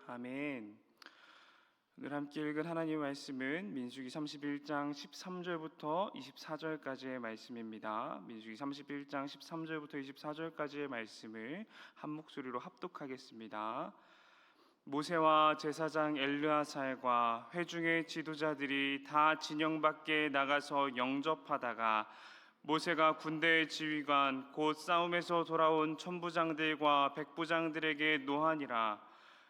아멘. 오늘 함께 읽은 하나님의 말씀은 민수기 31장 13절부터 24절까지의 말씀입니다. 민수기 31장 13절부터 24절까지의 말씀을 한 목소리로 합독하겠습니다. 모세와 제사장 엘르아살과 회중의 지도자들이 다 진영 밖에 나가서 영접하다가 모세가 군대의 지휘관 곧 싸움에서 돌아온 천부장들과 백부장들에게 노하니라.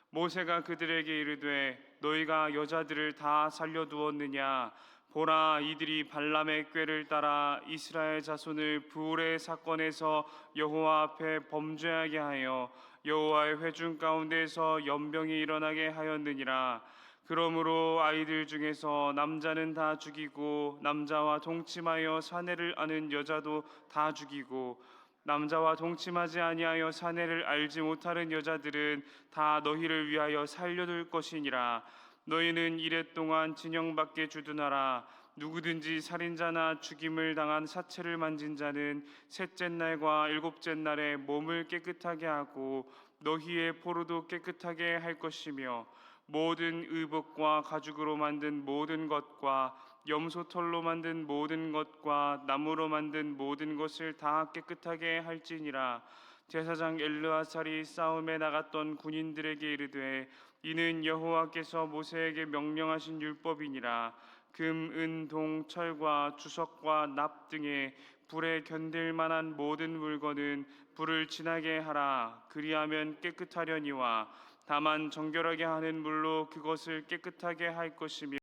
모세가 그들에게 이르되 너희가 여자들을 다 살려두었느냐? 보라, 이들이 발람의 꾀를 따라 이스라엘 자손을 부울의 사건에서 여호와 앞에 범죄하게 하여 여호와의 회중 가운데에서 연병이 일어나게 하였느니라. 그러므로 아이들 중에서 남자는 다 죽이고 남자와 동침하여 사내를 아는 여자도 다 죽이고 남자와 동침하지 아니하여 사내를 알지 못하는 여자들은 다 너희를 위하여 살려둘 것이니라. 너희는 이레 동안 진영 밖에 주둔하라. 누구든지 살인자나 죽임을 당한 사체를 만진 자는 셋째 날과 일곱째 날에 몸을 깨끗하게 하고 너희의 포로도 깨끗하게 할 것이며 모든 의복과 가죽으로 만든 모든 것과 염소털로 만든 모든 것과 나무로 만든 모든 것을 다 깨끗하게 할지니라. 제사장 엘르아살이 싸움에 나갔던 군인들에게 이르되 이는 여호와께서 모세에게 명령하신 율법이니라. 금, 은, 동, 철과 주석과 납 등의 불에 견딜 만한 모든 물건은 불을 지나게 하라. 그리하면 깨끗하려니와 다만 정결하게 하는 물로 그것을 깨끗하게 할 것이며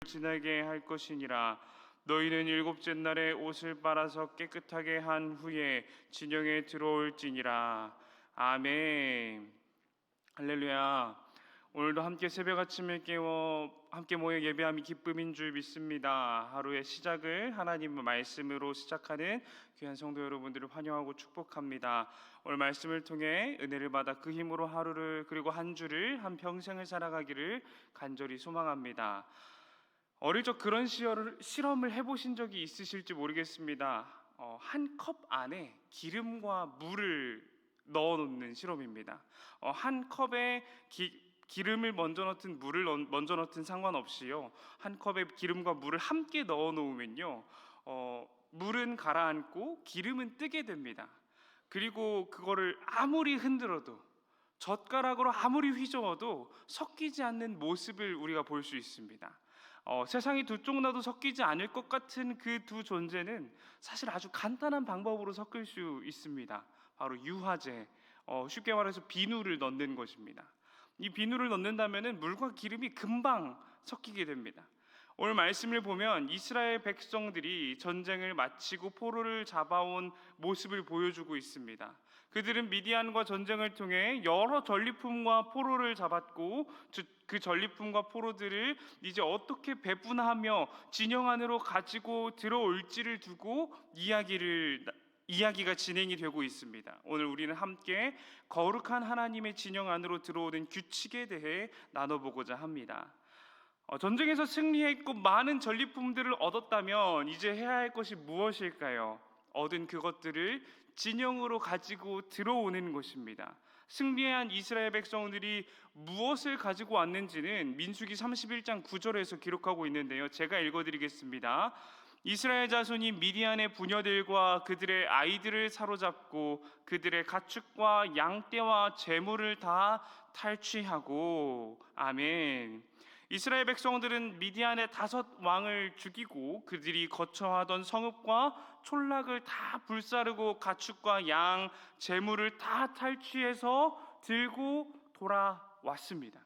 지나게 할 것이니라. 너희는 일곱째 날에 옷을 빨아서 깨끗하게 한 후에 진영에 들어올지니라. 아멘. 할렐루야. 오늘도 함께 새벽 아침을 깨워 함께 모여 예배함이 기쁨인 줄 믿습니다. 하루의 시작을 하나님의 말씀으로 시작하는 귀한 성도 여러분들을 환영하고 축복합니다. 오늘 말씀을 통해 은혜를 받아 그 힘으로 하루를 그리고 한 주를 한 평생을 살아가기를 간절히 소망합니다. 어릴 적 그런 실험을 해보신 적이 있으실지 모르겠습니다. 한 컵 안에 기름과 물을 넣어놓는 실험입니다. 한 컵에 기름을 먼저 넣든 물을 먼저 넣든 상관없이요, 한 컵에 기름과 물을 함께 넣어 놓으면요, 물은 가라앉고 기름은 뜨게 됩니다. 그리고 그거를 아무리 흔들어도, 젓가락으로 아무리 휘저어도 섞이지 않는 모습을 우리가 볼 수 있습니다. 세상이 두 쪽 나도 섞이지 않을 것 같은 그 두 존재는 사실 아주 간단한 방법으로 섞일 수 있습니다. 바로 유화제, 쉽게 말해서 비누를 넣는 것입니다. 이 비누를 넣는다면 물과 기름이 금방 섞이게 됩니다. 오늘 말씀을 보면 이스라엘 백성들이 전쟁을 마치고 포로를 잡아온 모습을 보여주고 있습니다. 그들은 미디안과 전쟁을 통해 여러 전리품과 포로를 잡았고 그 전리품과 포로들을 이제 어떻게 배분하며 진영 안으로 가지고 들어올지를 두고 이야기가 진행이 되고 있습니다. 오늘 우리는 함께 거룩한 하나님의 진영 안으로 들어오는 규칙에 대해 나눠보고자 합니다. 전쟁에서 승리했고 많은 전리품들을 얻었다면 이제 해야 할 것이 무엇일까요? 얻은 그것들을 진영으로 가지고 들어오는 것입니다. 승리한 이스라엘 백성들이 무엇을 가지고 왔는지는 민수기 31장 9절에서 기록하고 있는데요, 제가 읽어드리겠습니다. 이스라엘 자손이 미디안의 부녀들과 그들의 아이들을 사로잡고 그들의 가축과 양떼와 재물을 다 탈취하고. 아멘. 이스라엘 백성들은 미디안의 5 왕을 죽이고 그들이 거처하던 성읍과 촌락을 다 불사르고 가축과 양, 재물을 다 탈취해서 들고 돌아왔습니다.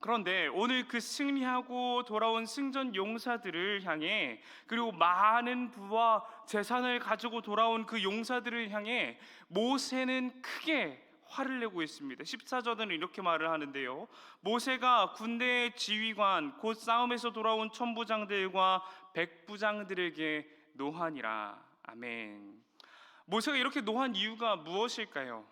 그런데 오늘 그 승리하고 돌아온 승전 용사들을 향해, 그리고 많은 부와 재산을 가지고 돌아온 그 용사들을 향해 모세는 크게 화를 내고 있습니다. 14절은 이렇게 말을 하는데요, 모세가 군대의 지휘관 곧 싸움에서 돌아온 천부장들과 백부장들에게 노하니라. 아멘. 모세가 이렇게 노한 이유가 무엇일까요?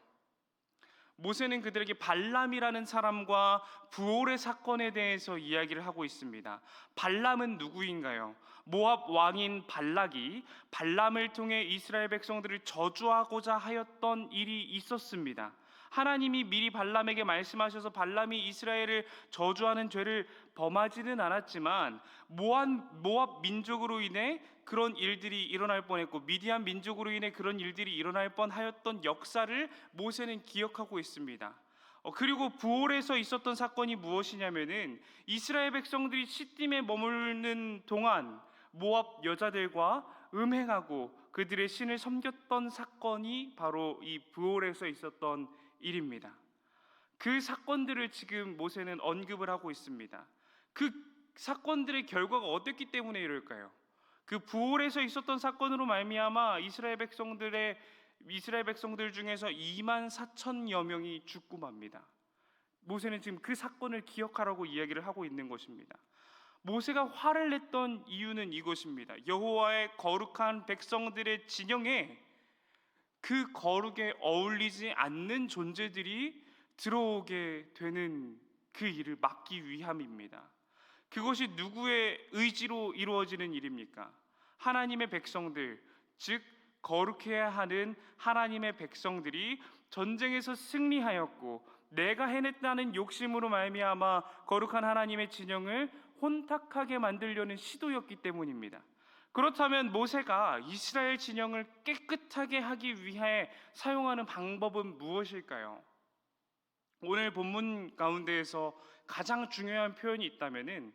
모세는 그들에게 발람이라는 사람과 부올의 사건에 대해서 이야기를 하고 있습니다. 발람은 누구인가요? 모압 왕인 발락이 발람을 통해 이스라엘 백성들을 저주하고자 하였던 일이 있었습니다. 하나님이 미리 발람에게 말씀하셔서 발람이 이스라엘을 저주하는 죄를 범하지는 않았지만 모압 민족으로 인해 그런 일들이 일어날 뻔했고 미디안 민족으로 인해 그런 일들이 일어날 뻔하였던 역사를 모세는 기억하고 있습니다. 그리고 부올에서 있었던 사건이 무엇이냐면은 이스라엘 백성들이 시딤에 머무르는 동안 모압 여자들과 음행하고 그들의 신을 섬겼던 사건이 바로 이 부올에서 있었던 일입니다. 그 사건들을 지금 모세는 언급을 하고 있습니다. 그 사건들의 결과가 어땠기 때문에 이럴까요? 그 부올에서 있었던 사건으로 말미암아 이스라엘 백성들 중에서 2만 4천여 명이 죽고 맙니다. 모세는 지금 그 사건을 기억하라고 이야기를 하고 있는 것입니다. 모세가 화를 냈던 이유는 이것입니다. 여호와의 거룩한 백성들의 진영에 그 거룩에 어울리지 않는 존재들이 들어오게 되는 그 일을 막기 위함입니다. 그것이 누구의 의지로 이루어지는 일입니까? 하나님의 백성들, 즉 거룩해야 하는 하나님의 백성들이 전쟁에서 승리하였고 내가 해냈다는 욕심으로 말미암아 거룩한 하나님의 진영을 혼탁하게 만들려는 시도였기 때문입니다. 그렇다면 모세가 이스라엘 진영을 깨끗하게 하기 위해 사용하는 방법은 무엇일까요? 오늘 본문 가운데에서 가장 중요한 표현이 있다면은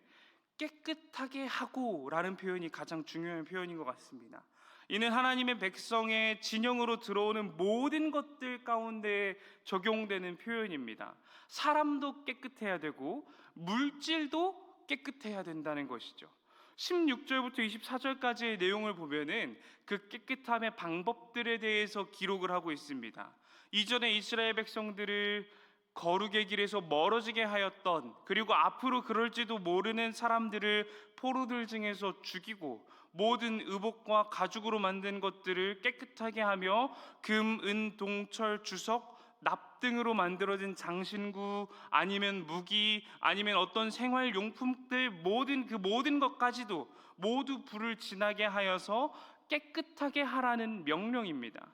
깨끗하게 하고라는 표현이 가장 중요한 표현인 것 같습니다. 이는 하나님의 백성의 진영으로 들어오는 모든 것들 가운데 적용되는 표현입니다. 사람도 깨끗해야 되고 물질도 깨끗해야 된다는 것이죠. 16절부터 24절까지의 내용을 보면은 그 깨끗함의 방법들에 대해서 기록을 하고 있습니다. 이전에 이스라엘 백성들을 거룩의 길에서 멀어지게 하였던, 그리고 앞으로 그럴지도 모르는 사람들을 포로들 중에서 죽이고 모든 의복과 가죽으로 만든 것들을 깨끗하게 하며 금, 은, 동철, 주석, 납 등으로 만들어진 장신구 아니면 무기 아니면 어떤 생활용품들 모든 것까지도 모두 불을 지나게 하여서 깨끗하게 하라는 명령입니다.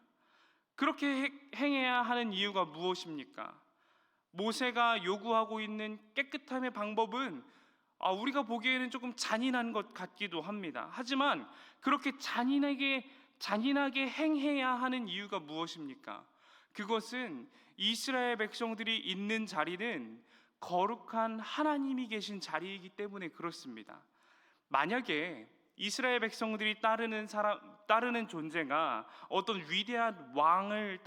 그렇게 행해야 하는 이유가 무엇입니까? 모세가 요구하고 있는 깨끗함의 방법은 우리가 보기에는 조금 잔인한 것 같기도 합니다. 하지만 그렇게 잔인하게 행해야 하는 이유가 무엇입니까? 그것은 이스라엘 백성들이 있는 자리는 거룩한 하나님이 계신 자리이기 때문에 그렇습니다. 만약에 이스라엘 백성들이 따르는 존재가 어떤 위대한 왕을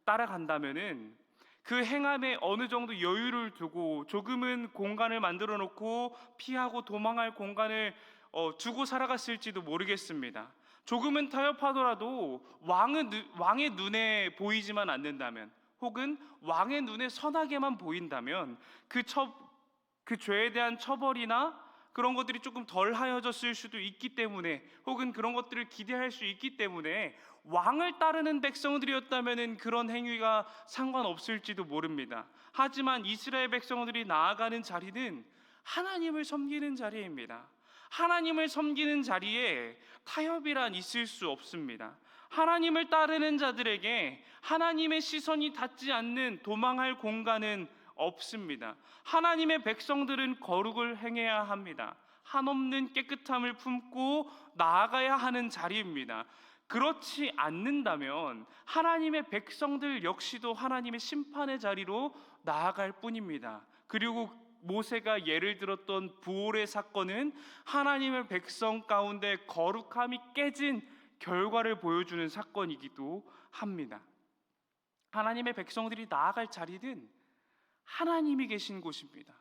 따라간다면은 그 행함에 어느 정도 여유를 두고 조금은 공간을 만들어 놓고 피하고 도망할 공간을 두고 살아갔을지도 모르겠습니다. 조금은 타협하더라도 왕의 눈에 보이지만 않는다면, 혹은 왕의 눈에 선하게만 보인다면 그 죄에 대한 처벌이나 그런 것들이 조금 덜 하여졌을 수도 있기 때문에, 혹은 그런 것들을 기대할 수 있기 때문에 왕을 따르는 백성들이었다면 그런 행위가 상관없을지도 모릅니다. 하지만 이스라엘 백성들이 나아가는 자리는 하나님을 섬기는 자리입니다. 하나님을 섬기는 자리에 타협이란 있을 수 없습니다. 하나님을 따르는 자들에게 하나님의 시선이 닿지 않는 도망할 공간은 없습니다. 하나님의 백성들은 거룩을 행해야 합니다. 한없는 깨끗함을 품고 나아가야 하는 자리입니다. 그렇지 않는다면 하나님의 백성들 역시도 하나님의 심판의 자리로 나아갈 뿐입니다. 그리고 모세가 예를 들었던 부올의 사건은 하나님의 백성 가운데 거룩함이 깨진 결과를 보여주는 사건이기도 합니다. 하나님의 백성들이 나아갈 자리는 하나님이 계신 곳입니다.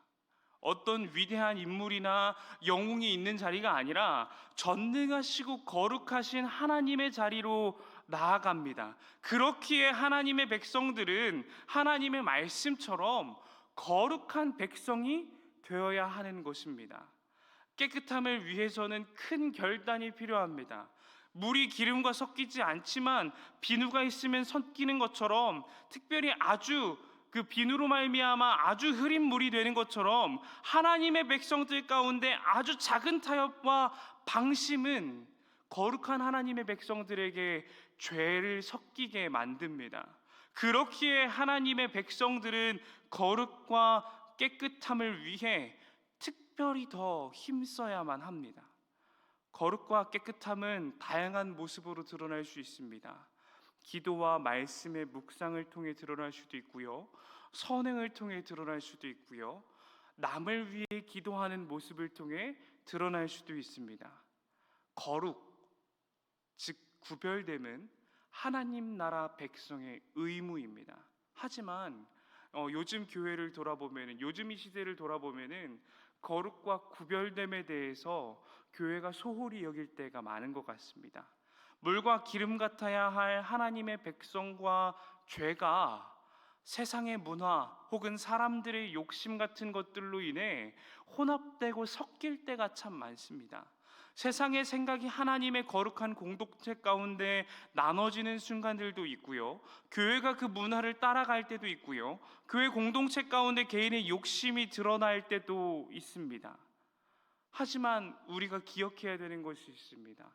어떤 위대한 인물이나 영웅이 있는 자리가 아니라 전능하시고 거룩하신 하나님의 자리로 나아갑니다. 그렇기에 하나님의 백성들은 하나님의 말씀처럼 거룩한 백성이 되어야 하는 것입니다. 깨끗함을 위해서는 큰 결단이 필요합니다. 물이 기름과 섞이지 않지만 비누가 있으면 섞이는 것처럼, 특별히 아주 그 비누로 말미암아 아주 흐린 물이 되는 것처럼, 하나님의 백성들 가운데 아주 작은 타협과 방심은 거룩한 하나님의 백성들에게 죄를 섞이게 만듭니다. 그렇기에 하나님의 백성들은 거룩과 깨끗함을 위해 특별히 더 힘써야만 합니다. 거룩과 깨끗함은 다양한 모습으로 드러날 수 있습니다. 기도와 말씀의 묵상을 통해 드러날 수도 있고요, 선행을 통해 드러날 수도 있고요, 남을 위해 기도하는 모습을 통해 드러날 수도 있습니다. 거룩, 즉 구별됨은 하나님 나라 백성의 의무입니다. 하지만 요즘 교회를 돌아보면은, 요즘 이 시대를 돌아보면은 거룩과 구별됨에 대해서 교회가 소홀히 여길 때가 많은 것 같습니다. 물과 기름 같아야 할 하나님의 백성과 죄가 세상의 문화 혹은 사람들의 욕심 같은 것들로 인해 혼합되고 섞일 때가 참 많습니다. 세상의 생각이 하나님의 거룩한 공동체 가운데 나눠지는 순간들도 있고요, 교회가 그 문화를 따라갈 때도 있고요, 교회 공동체 가운데 개인의 욕심이 드러날 때도 있습니다. 하지만 우리가 기억해야 되는 것이 있습니다.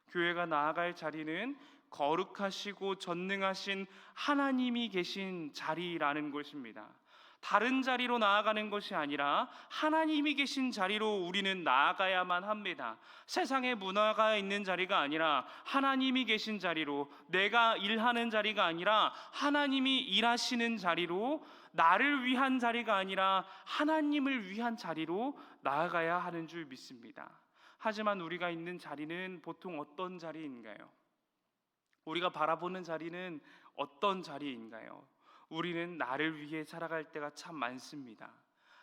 교회가 나아갈 자리는 거룩하시고 전능하신 하나님이 계신 자리라는 것입니다. 다른 자리로 나아가는 것이 아니라 하나님이 계신 자리로 우리는 나아가야만 합니다. 세상의 문화가 있는 자리가 아니라 하나님이 계신 자리로, 내가 일하는 자리가 아니라 하나님이 일하시는 자리로, 나를 위한 자리가 아니라 하나님을 위한 자리로 나아가야 하는 줄 믿습니다. 하지만 우리가 있는 자리는 보통 어떤 자리인가요? 우리가 바라보는 자리는 어떤 자리인가요? 우리는 나를 위해 살아갈 때가 참 많습니다.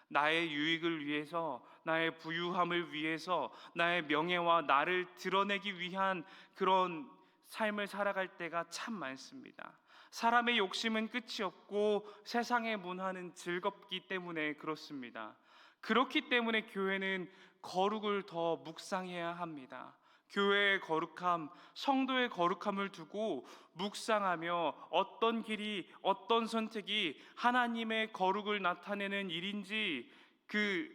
나의 유익을 위해서, 나의 부유함을 위해서, 나의 명예와 나를 드러내기 위한 그런 삶을 살아갈 때가 참 많습니다. 사람의 욕심은 끝이 없고 세상의 문화는 즐겁기 때문에 그렇습니다. 그렇기 때문에 교회는 거룩을 더 묵상해야 합니다. 교회의 거룩함, 성도의 거룩함을 두고 묵상하며 어떤 길이, 어떤 선택이 하나님의 거룩을 나타내는 일인지 그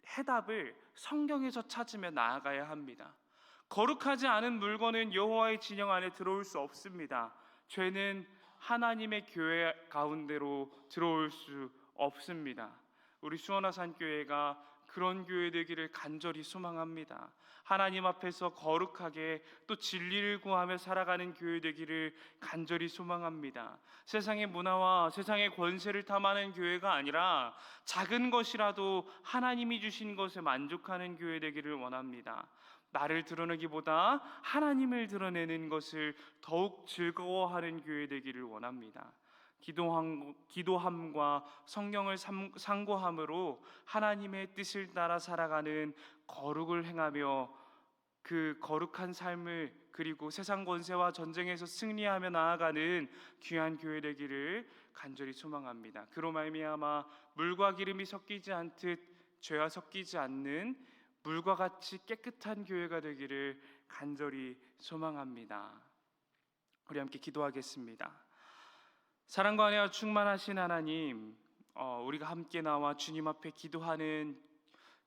해답을 성경에서 찾으며 나아가야 합니다. 거룩하지 않은 물건은 여호와의 진영 안에 들어올 수 없습니다. 죄는 하나님의 교회 가운데로 들어올 수 없습니다. 우리 수원화산교회가 그런 교회 되기를 간절히 소망합니다. 하나님 앞에서 거룩하게 또 진리를 구하며 살아가는 교회 되기를 간절히 소망합니다. 세상의 문화와 세상의 권세를 탐하는 교회가 아니라 작은 것이라도 하나님이 주신 것에 만족하는 교회 되기를 원합니다. 나를 드러내기보다 하나님을 드러내는 것을 더욱 즐거워하는 교회 되기를 원합니다. 기도함과 성경을 상고함으로 하나님의 뜻을 따라 살아가는 거룩을 행하며 그 거룩한 삶을, 그리고 세상 권세와 전쟁에서 승리하며 나아가는 귀한 교회 되기를 간절히 소망합니다. 그로 말미암아 물과 기름이 섞이지 않듯 죄와 섞이지 않는 물과 같이 깨끗한 교회가 되기를 간절히 소망합니다. 우리 함께 기도하겠습니다. 사랑과 은혜와 충만하신 하나님, 우리가 함께 나와 주님 앞에 기도하는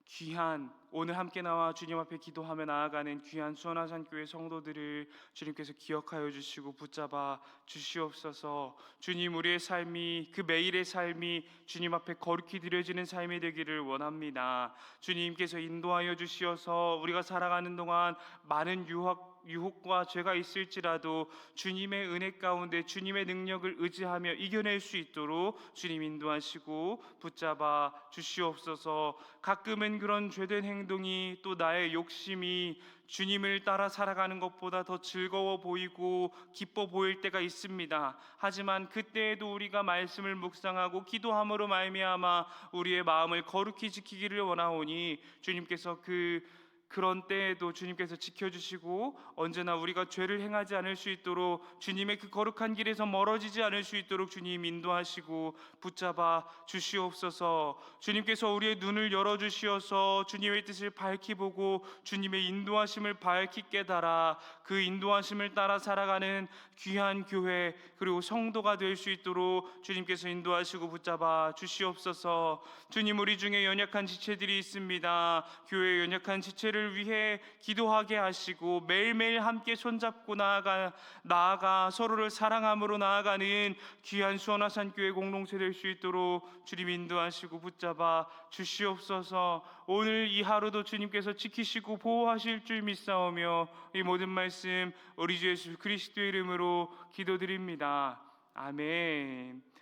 귀한, 오늘 함께 나와 주님 앞에 기도하며 나아가는 귀한 수원화산교회 성도들을 주님께서 기억하여 주시고 붙잡아 주시옵소서. 주님, 우리의 삶이, 그 매일의 삶이 주님 앞에 거룩히 드려지는 삶이 되기를 원합니다. 주님께서 인도하여 주시어서 우리가 살아가는 동안 많은 유혹과 죄가 있을지라도 주님의 은혜 가운데 주님의 능력을 의지하며 이겨낼 수 있도록 주님 인도하시고 붙잡아 주시옵소서. 가끔은 그런 죄된 행동이, 또 나의 욕심이 주님을 따라 살아가는 것보다 더 즐거워 보이고 기뻐 보일 때가 있습니다. 하지만 그때에도 우리가 말씀을 묵상하고 기도함으로 말미암아 우리의 마음을 거룩히 지키기를 원하오니 주님께서 그 그런 때에도 주님께서 지켜주시고 언제나 우리가 죄를 행하지 않을 수 있도록 주님의 그 거룩한 길에서 멀어지지 않을 수 있도록 주님 인도하시고 붙잡아 주시옵소서. 주님께서 우리의 눈을 열어주시어서 주님의 뜻을 밝히 보고 주님의 인도하심을 밝히 깨달아 그 인도하심을 따라 살아가는 귀한 교회 그리고 성도가 될 수 있도록 주님께서 인도하시고 붙잡아 주시옵소서. 주님, 우리 중에 연약한 지체들이 있습니다. 교회의 연약한 지체를 위해 기도하게 하시고 매일매일 함께 손잡고 나아가 서로를 사랑함으로 나아가는 귀한 수원화산교회 공동체 될 수 있도록 주님 인도하시고 붙잡아 주시옵소서. 오늘 이 하루도 주님께서 지키시고 보호하실 줄 믿사오며 이 모든 말씀 우리 주 예수 그리스도의 이름으로 기도드립니다. 아멘.